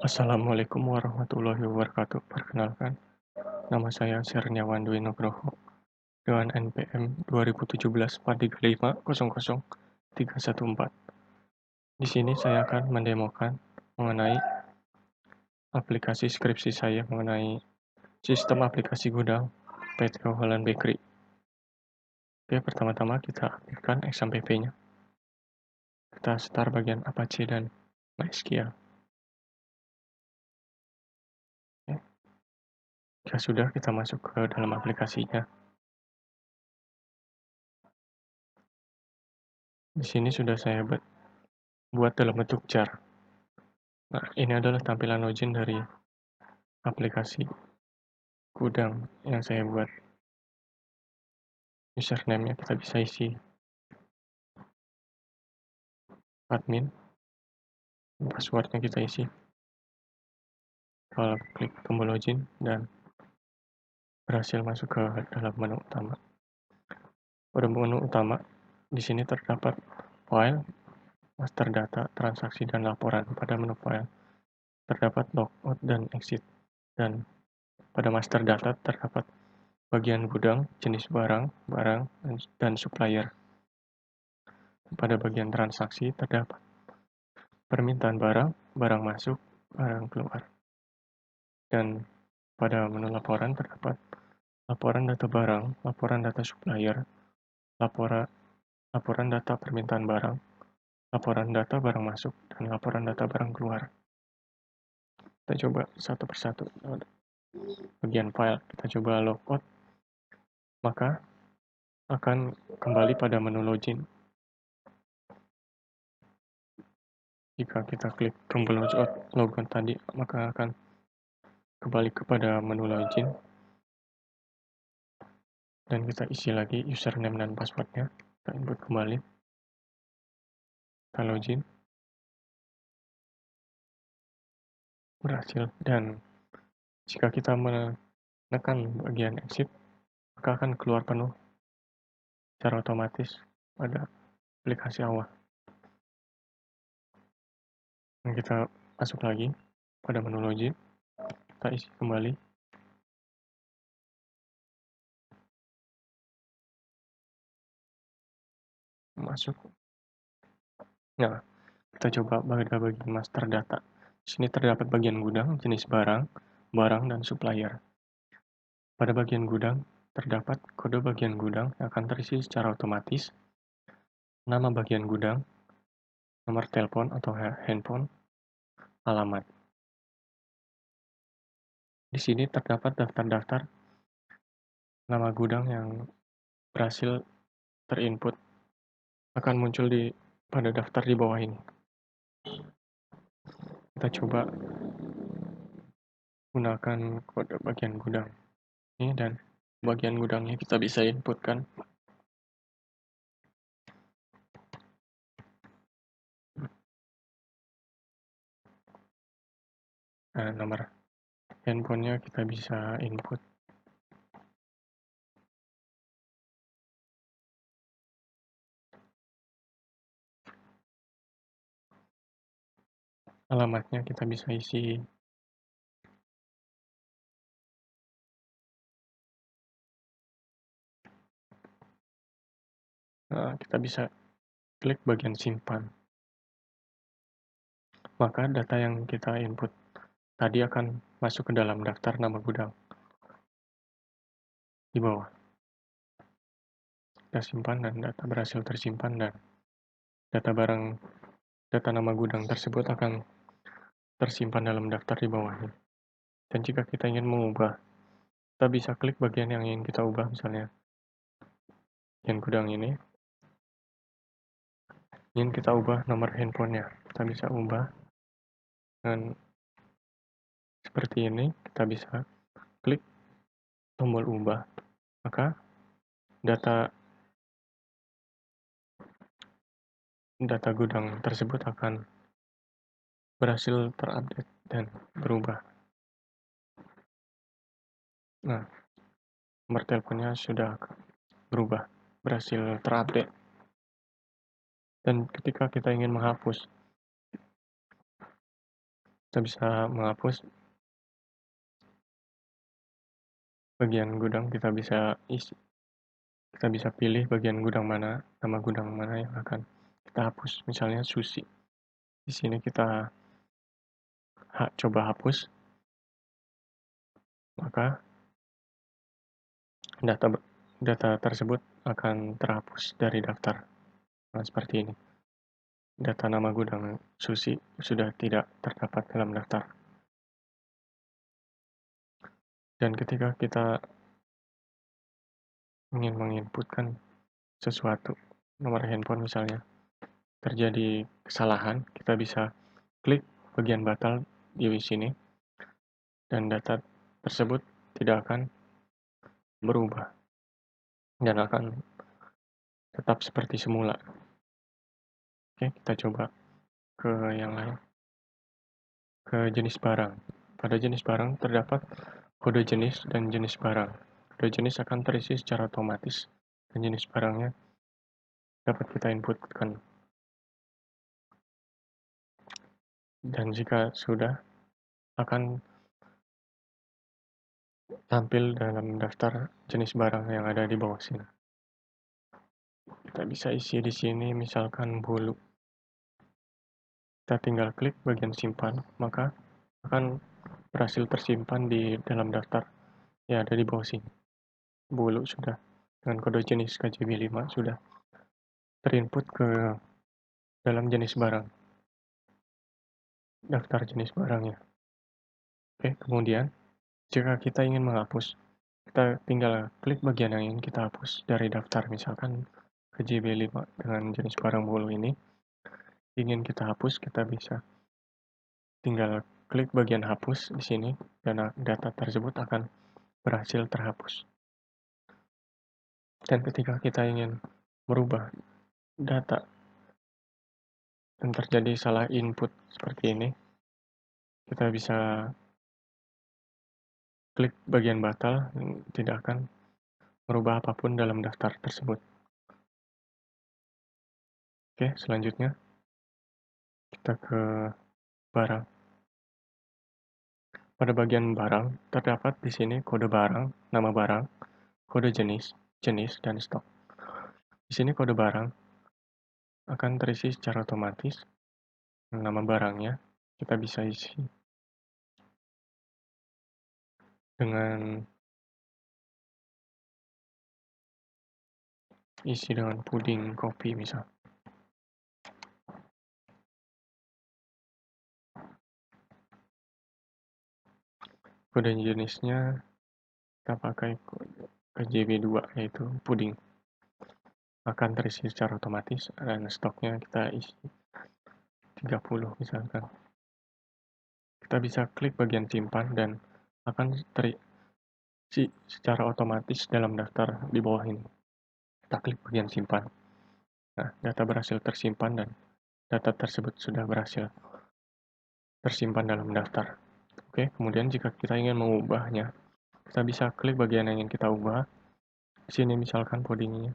Assalamualaikum warahmatullahi wabarakatuh. Perkenalkan, nama saya Sherniawan Dwi Nugroho dengan NPM 201743500314. Di sini saya akan mendemokan mengenai aplikasi skripsi saya mengenai sistem aplikasi gudang PT Holland Bakery. Oke, pertama-tama kita aktifkan XAMPP-nya. Kita start bagian Apache dan MySQL. Oke. Jika sudah, kita masuk ke dalam aplikasinya. Di sini sudah saya buat dalam bentuk jar. Nah, ini adalah tampilan login dari aplikasi gudang yang saya buat. Username-nya kita bisa isi admin, password-nya kita isi. Kalau klik tombol login dan berhasil masuk ke dalam menu utama. Pada menu utama, di sini terdapat file, master data, transaksi, dan laporan. Pada menu file, terdapat logout dan exit. Dan pada master data terdapat bagian gudang, jenis barang, dan supplier. Pada bagian transaksi terdapat permintaan barang, barang masuk, barang keluar. Dan pada menu laporan terdapat laporan data barang, laporan data supplier, laporan data permintaan barang, laporan data barang masuk, dan laporan data barang keluar. Kita coba satu persatu. Bagian file, kita coba logout, maka akan kembali pada menu login. Jika kita klik tombol logout tadi, maka akan kembali kepada menu login. Dan kita isi lagi username dan passwordnya. Kita input kembali. Kita login. Berhasil. Dan jika kita menekan bagian exit, maka akan keluar penuh secara otomatis pada aplikasi awal. Dan kita masuk lagi pada menu login. Kita isi kembali. Masuk. Nah, kita coba pada bagian master data. Di sini terdapat bagian gudang, jenis barang, dan supplier. Pada bagian gudang, terdapat kode bagian gudang yang akan terisi secara otomatis, nama bagian gudang, nomor telepon atau handphone, alamat. Di sini terdapat daftar-daftar nama gudang yang berhasil terinput akan muncul pada daftar di bawah ini. Kita coba gunakan kode bagian gudang ini dan bagian gudangnya kita bisa inputkan. Nah, nomor handphonenya kita bisa input. Alamatnya kita bisa isi. Nah, kita bisa klik bagian simpan. Maka data yang kita input tadi akan masuk ke dalam daftar nama gudang di bawah. Kita simpan dan data berhasil tersimpan dan data nama gudang tersebut akan tersimpan dalam daftar di bawahnya. Dan jika kita ingin mengubah, kita bisa klik bagian yang ingin kita ubah, misalnya bagian gudang ini. Ingin kita ubah nomor handphonenya, kita bisa ubah dengan seperti ini. Kita bisa klik tombol ubah, maka data gudang tersebut akan berhasil terupdate dan berubah. Nah, nomor teleponnya sudah berubah, berhasil terupdate. Dan ketika kita ingin menghapus Kita bisa menghapus bagian gudang, kita bisa pilih bagian gudang mana, nama gudang mana yang akan kita hapus. Misalnya sushi. Di sini kita coba hapus, maka data data tersebut akan terhapus dari daftar. Nah, seperti ini. Data nama gudang sushi sudah tidak terdapat dalam daftar. Dan ketika kita ingin menginputkan sesuatu, nomor handphone misalnya, terjadi kesalahan, kita bisa klik bagian batal di sini, dan data tersebut tidak akan berubah dan akan tetap seperti semula. Oke, kita coba ke yang lain, ke jenis barang. Pada jenis barang terdapat kode jenis dan jenis barang. Kode jenis akan terisi secara otomatis, dan jenis barangnya dapat kita inputkan. Dan jika sudah, akan tampil dalam daftar jenis barang yang ada di bawah sini. Kita bisa isi di sini misalkan bulu. Kita tinggal klik bagian simpan, maka akan berhasil tersimpan di dalam daftar yang ada di bawah sini. Bulu sudah, dengan kode jenis KJB 5 sudah terinput ke dalam jenis barang, daftar jenis barangnya. Oke, kemudian jika kita ingin menghapus, kita tinggal klik bagian yang ingin kita hapus dari daftar, misalkan KJB 5 dengan jenis barang bulu ini ingin kita hapus, kita bisa tinggal klik bagian hapus di sini dan data tersebut akan berhasil terhapus. Dan ketika kita ingin merubah data dan terjadi salah input seperti ini, kita bisa klik bagian batal, tidak akan merubah apapun dalam daftar tersebut. Oke, selanjutnya kita ke barang. Pada bagian barang, terdapat di sini kode barang, nama barang, kode jenis, dan stok. Di sini kode barang akan terisi secara otomatis. Nama barangnya kita bisa isi dengan puding kopi misal. Kode jenisnya kita pakai KJB 2 yaitu puding. Akan terisi secara otomatis dan stoknya kita isi 30 misalkan. Kita bisa klik bagian simpan dan akan terisi secara otomatis dalam daftar di bawah ini. Kita klik bagian simpan. Nah, data berhasil tersimpan dan data tersebut sudah berhasil tersimpan dalam daftar. Oke, kemudian jika kita ingin mengubahnya, kita bisa klik bagian yang ingin kita ubah. Di sini misalkan puding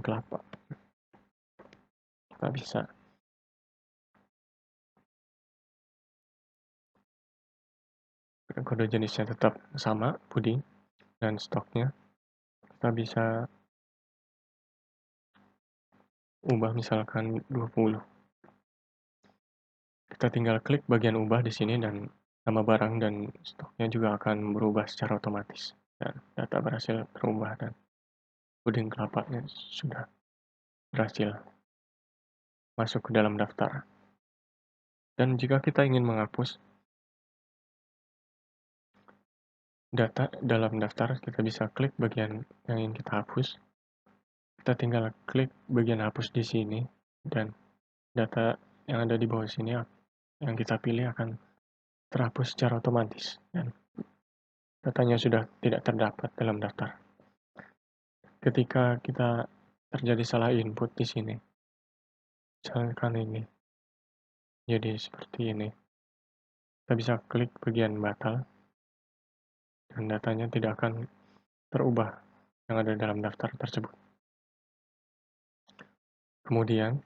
kelapa. Kita bisa kode jenisnya tetap sama, puding, dan stoknya kita bisa ubah misalkan 20. Kita tinggal klik bagian ubah di sini dan nama barang dan stoknya juga akan berubah secara otomatis. Dan data berhasil terubah dan puding kelapanya sudah berhasil masuk ke dalam daftar. Dan jika kita ingin menghapus data dalam daftar, kita bisa klik bagian yang ingin kita hapus. Kita tinggal klik bagian hapus di sini dan data yang ada di bawah sini yang kita pilih akan terhapus secara otomatis dan datanya sudah tidak terdapat dalam daftar. Ketika kita terjadi salah input di sini, misalkan ini jadi seperti ini, kita bisa klik bagian batal dan datanya tidak akan terubah yang ada dalam daftar tersebut. Kemudian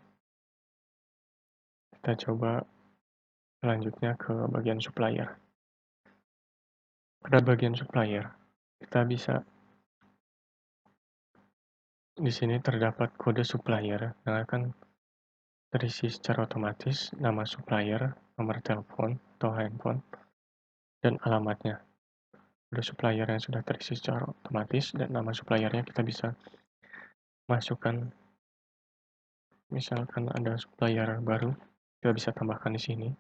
kita coba Selanjutnya ke bagian supplier. Pada bagian supplier, kita bisa di sini terdapat kode supplier yang akan terisi secara otomatis, nama supplier, nomor telepon atau handphone, dan alamatnya. Kode supplier yang sudah terisi secara otomatis dan nama suppliernya kita bisa masukkan. Misalkan ada supplier baru, kita bisa tambahkan di sini.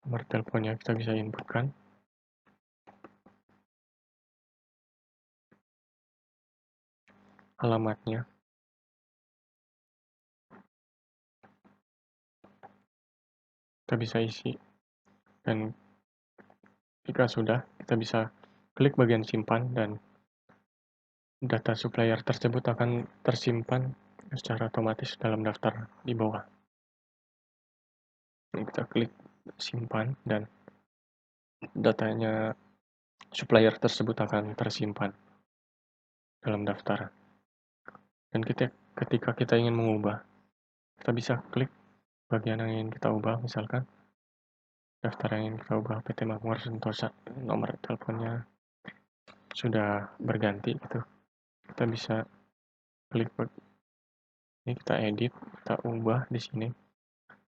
Nomor teleponnya kita bisa inputkan. Alamatnya kita bisa isi. Dan jika sudah, kita bisa klik bagian simpan dan data supplier tersebut akan tersimpan secara otomatis dalam daftar di bawah. Ini kita klik simpan dan datanya supplier tersebut akan tersimpan dalam daftar. Dan ketika kita ingin mengubah, kita bisa klik bagian yang ingin kita ubah, misalkan daftar yang ingin kita ubah PT Makmur Sentosa, nomor teleponnya sudah berganti gitu. Kita bisa klik ini, kita edit, kita ubah di sini,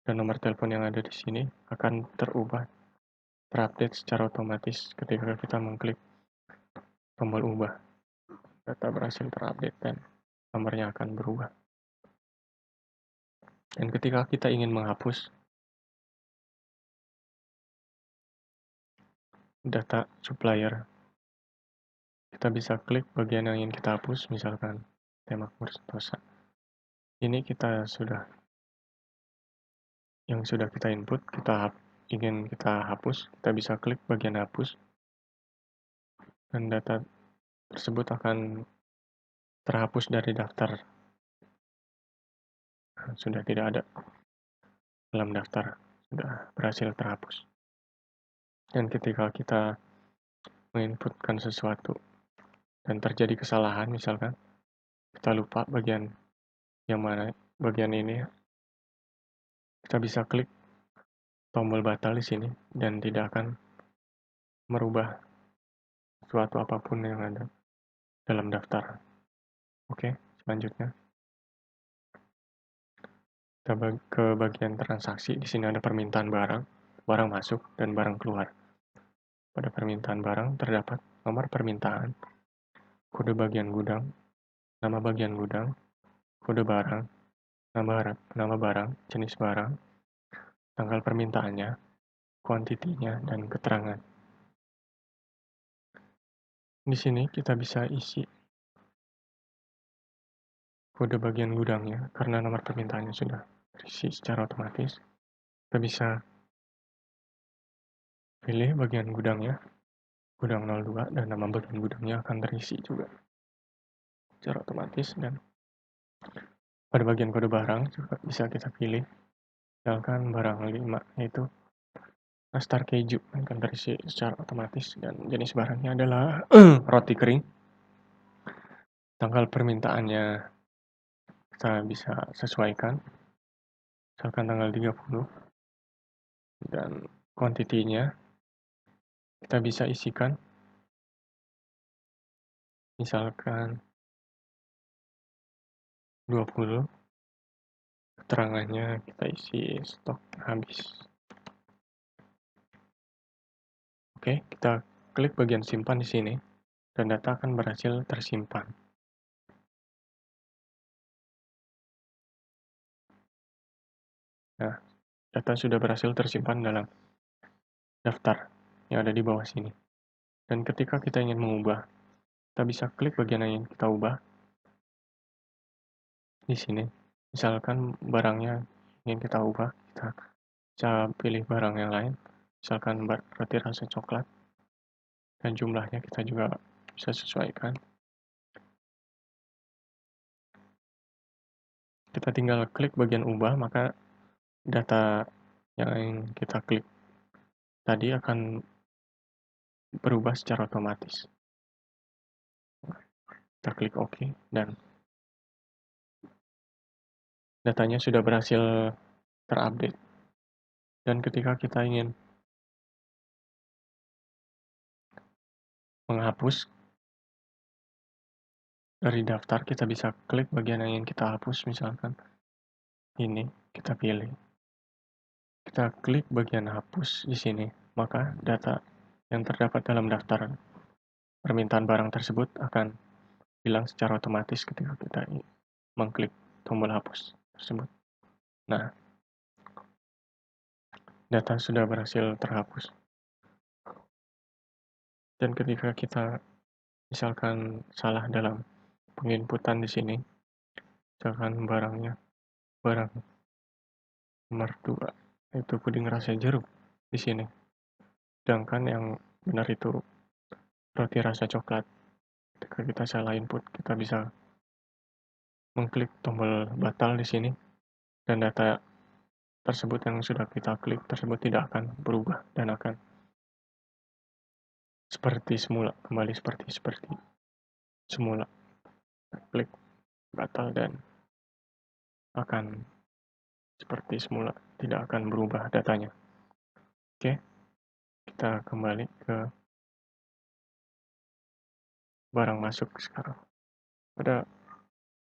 dan nomor telepon yang ada di sini akan terupdate secara otomatis ketika kita mengklik tombol ubah. Data berhasil terupdate dan nomornya akan berubah. Dan ketika kita ingin menghapus data supplier, kita bisa klik bagian yang ingin kita hapus, misalkan tema Sentosa. Ini yang sudah kita input, ingin kita hapus, kita bisa klik bagian hapus, dan data tersebut akan terhapus dari daftar. Sudah tidak ada dalam daftar, sudah berhasil terhapus. Dan ketika kita menginputkan sesuatu dan terjadi kesalahan, misalkan kita lupa bagian yang mana, bagian ini, kita bisa klik tombol batal di sini dan tidak akan merubah suatu apapun yang ada dalam daftar. Oke, selanjutnya kita ke bagian transaksi. Di sini ada permintaan barang, barang masuk, dan barang keluar. Pada permintaan barang terdapat nomor permintaan, kode bagian gudang, nama bagian gudang, kode barang, nama barang, jenis barang, tanggal permintaannya, kuantitinya, dan keterangan. Di sini kita bisa isi kode bagian gudangnya karena nomor permintaannya sudah terisi secara otomatis. Kita bisa pilih bagian gudangnya, gudang 02, dan nama bagian gudangnya akan terisi juga secara otomatis. Dan pada bagian kode barang juga bisa kita pilih, misalkan barang 5 yaitu nastar keju akan terisi secara otomatis, dan jenis barangnya adalah roti kering. Tanggal permintaannya kita bisa sesuaikan, misalkan tanggal 30, dan kuantitinya kita bisa isikan, misalkan 20, keterangannya kita isi stok habis. Oke, kita klik bagian simpan di sini dan data akan berhasil tersimpan. Nah, data sudah berhasil tersimpan dalam daftar yang ada di bawah sini. Dan ketika kita ingin mengubah, kita bisa klik bagian yang ingin kita ubah di sini. Misalkan barangnya ingin kita ubah, kita bisa pilih barang yang lain, misalkan roti rasa coklat, dan jumlahnya kita juga bisa sesuaikan. Kita tinggal klik bagian ubah, maka data yang kita klik tadi akan berubah secara otomatis. Kita klik OK, dan datanya sudah berhasil terupdate. Dan ketika kita ingin menghapus dari daftar, kita bisa klik bagian yang ingin kita hapus, misalkan ini, kita pilih. Kita klik bagian hapus di sini, maka data yang terdapat dalam daftar permintaan barang tersebut akan hilang secara otomatis ketika kita mengklik tombol hapus tersebut. Nah, data sudah berhasil terhapus. Dan ketika kita misalkan salah dalam penginputan di sini, misalkan barang nomor 2 itu puding rasa jeruk di sini. Sedangkan yang benar itu roti rasa coklat. Ketika kita salah input, kita bisa mengklik tombol batal di sini, dan data tersebut yang sudah kita klik tersebut tidak akan berubah dan akan seperti semula, kembali seperti semula. Klik batal dan akan seperti semula, tidak akan berubah datanya. Oke, kita kembali ke barang masuk sekarang. Pada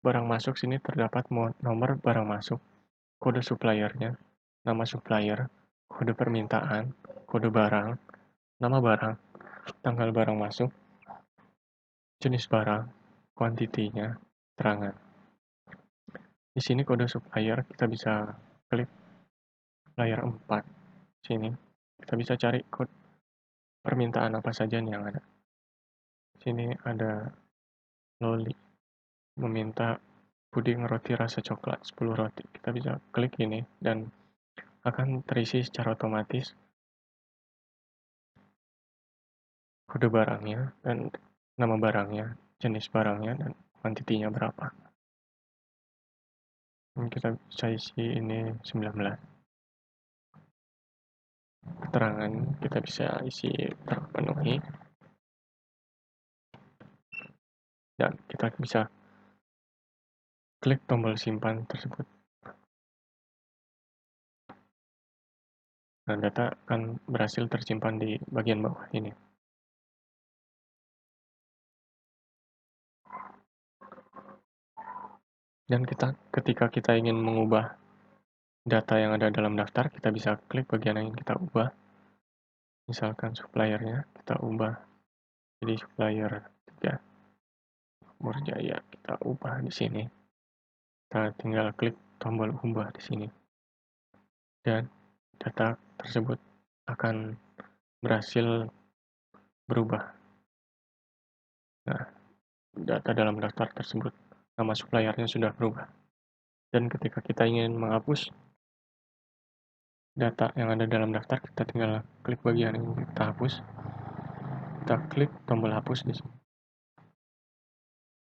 barang masuk sini terdapat nomor barang masuk, kode suppliernya, nama supplier, kode permintaan, kode barang, nama barang, tanggal barang masuk, jenis barang, kuantitinya, terangan. Di sini kode supplier kita bisa klik layar 4 sini. Kita bisa cari kode permintaan apa saja nih yang ada. Sini ada loli, meminta puding roti rasa coklat 10 roti. Kita bisa klik ini dan akan terisi secara otomatis kode barangnya dan nama barangnya, jenis barangnya, dan kuantitinya berapa. Dan kita bisa isi ini 19. Keterangan kita bisa isi terpenuhi, dan kita bisa klik tombol simpan tersebut. Nah, data akan berhasil tersimpan di bagian bawah ini. Dan ketika kita ingin mengubah data yang ada dalam daftar, kita bisa klik bagian yang ingin kita ubah. Misalkan suppliernya kita ubah jadi supplier 3 Murjaya, kita ubah di sini. Kita tinggal klik tombol ubah di sini. Dan data tersebut akan berhasil berubah. Nah, data dalam daftar tersebut, nama suppliernya sudah berubah. Dan ketika kita ingin menghapus data yang ada dalam daftar, kita tinggal klik bagian yang kita hapus. Kita klik tombol hapus di sini.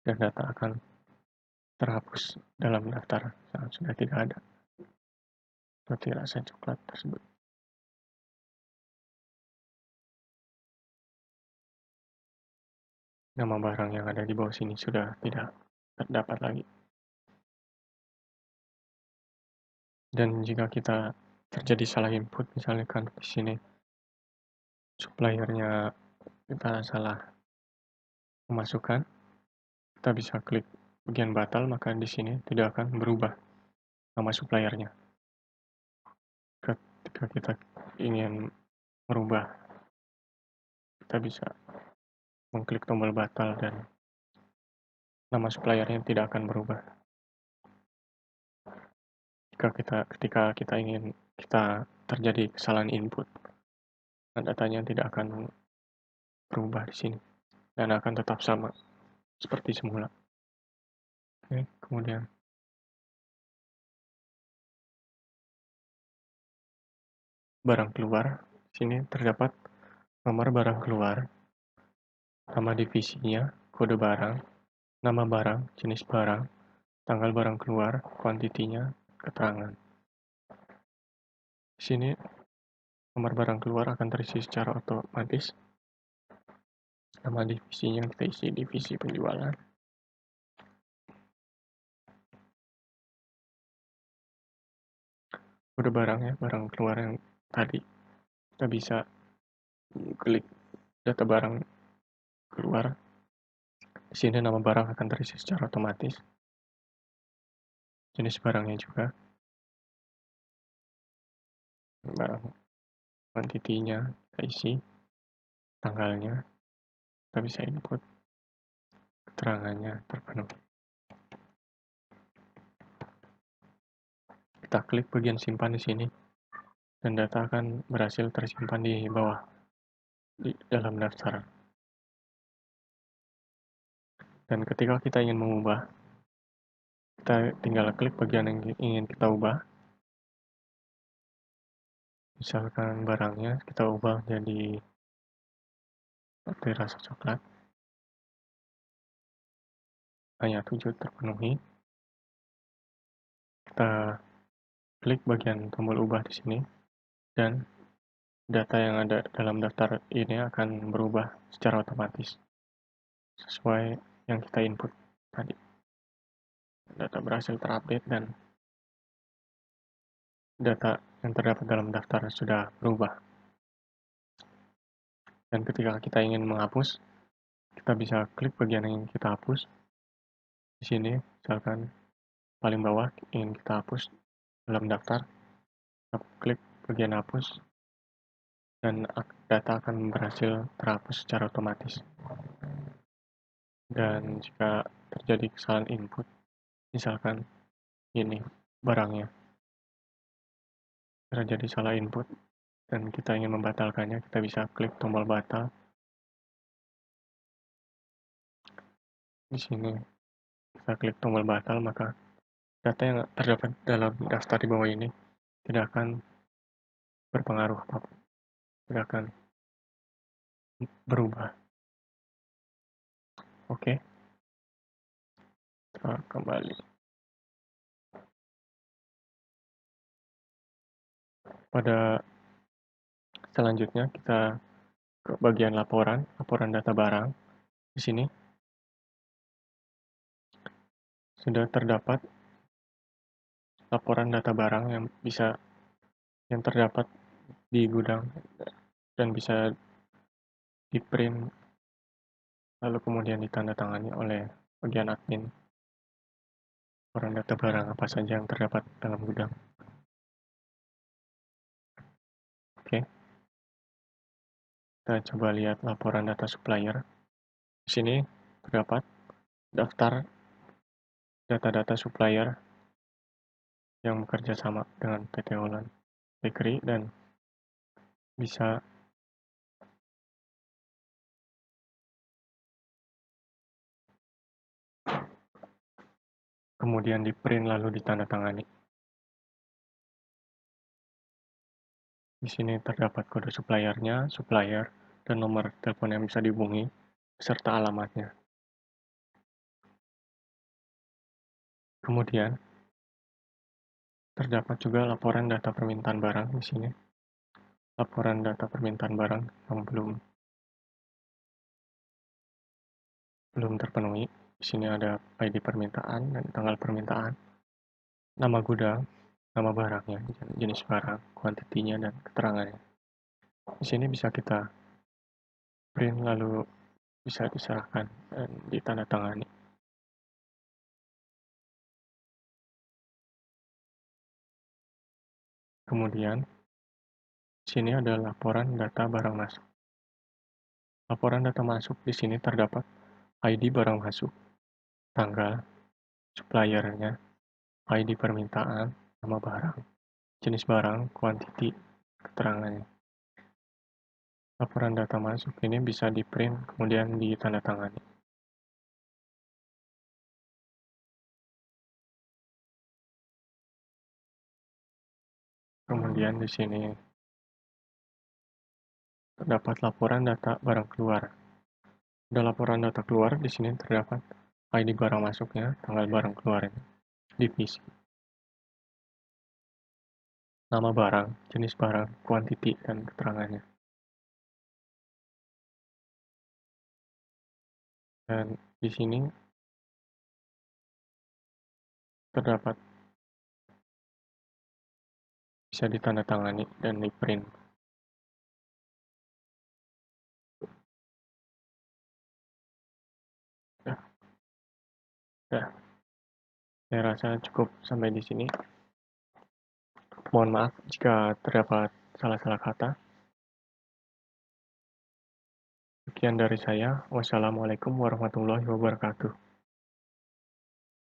Dan data akan terhapus dalam daftar saat sudah tidak ada roti rasa coklat tersebut. Nama barang yang ada di bawah sini sudah tidak terdapat lagi. Dan jika kita terjadi salah input, misalnya kan di sini suppliernya kita salah memasukkan, kita bisa klik bagian batal, maka di sini tidak akan berubah nama suppliernya. Ketika kita ingin merubah, kita bisa mengklik tombol batal dan nama suppliernya tidak akan berubah. Ketika kita ingin terjadi kesalahan input, datanya tidak akan berubah di sini dan akan tetap sama seperti semula. Oke, kemudian barang keluar. Di sini terdapat nomor barang keluar, nama divisinya, kode barang, nama barang, jenis barang, tanggal barang keluar, kuantitinya, keterangan. Di sini nomor barang keluar akan terisi secara otomatis. Nama divisinya kita isi divisi penjualan. kode barang ya, barang keluar yang tadi. Kita bisa klik data barang keluar. Di sini nama barang akan terisi secara otomatis. Jenis barangnya juga, barang kuantitinya kita isi, tanggalnya, kita bisa input, keterangannya terpenuhi. Kita klik bagian simpan di sini, dan data akan berhasil tersimpan di bawah, di dalam daftar. Dan ketika kita ingin mengubah, kita tinggal klik bagian yang ingin kita ubah. Misalkan barangnya kita ubah jadi seperti rasa coklat, hanya 7 terpenuhi. Kita klik bagian tombol ubah di sini, dan data yang ada dalam daftar ini akan berubah secara otomatis sesuai yang kita input tadi. Data berhasil terupdate dan data yang terdapat dalam daftar sudah berubah. Dan ketika kita ingin menghapus, kita bisa klik bagian yang ingin kita hapus. Di sini, misalkan paling bawah ingin kita hapus dalam daftar, kita klik bagian hapus, dan data akan berhasil terhapus secara otomatis. Dan jika terjadi kesalahan input, misalkan ini barangnya terjadi salah input dan kita ingin membatalkannya, kita bisa klik tombol batal. Di sini kita klik tombol batal, maka data yang terdapat dalam daftar di bawah ini tidak akan berpengaruh apapun, tidak akan berubah. Oke, kita kembali. Pada selanjutnya kita ke bagian laporan data barang. Di sini sudah terdapat laporan data barang yang terdapat di gudang dan bisa di-print lalu kemudian ditandatangani oleh bagian admin. Laporan data barang apa saja yang terdapat dalam gudang. Oke, kita coba lihat laporan data supplier. Di sini terdapat daftar data-data supplier yang bekerja sama dengan PT Holland Bakery dan bisa kemudian di-print lalu ditandatangani. Di sini terdapat kode suppliernya, supplier, dan nomor telepon yang bisa dihubungi, beserta alamatnya. Kemudian, terdapat juga laporan data permintaan barang di sini. Laporan data permintaan barang yang belum terpenuhi. Di sini ada ID permintaan dan tanggal permintaan, nama gudang, nama barangnya, jenis barang, kuantitinya, dan keterangannya. Di sini bisa kita print lalu bisa diserahkan dan ditandatangani. Kemudian, di sini ada laporan data barang masuk. Laporan data masuk di sini terdapat ID barang masuk, tanggal, suppliernya, ID permintaan, nama barang, jenis barang, kuantiti, keterangannya. Laporan data masuk ini bisa di-print kemudian ditandatangani. Kemudian di sini terdapat laporan data barang keluar. Ada laporan data keluar, di sini terdapat ID barang masuknya, tanggal barang keluarnya, divisi, nama barang, jenis barang, kuantiti, dan keterangannya. Dan di sini terdapat bisa ditandatangani dan di-print. Ya, ya, saya rasa cukup sampai di sini. Mohon maaf jika terdapat salah-salah kata. Sekian dari saya. Wassalamualaikum warahmatullahi wabarakatuh.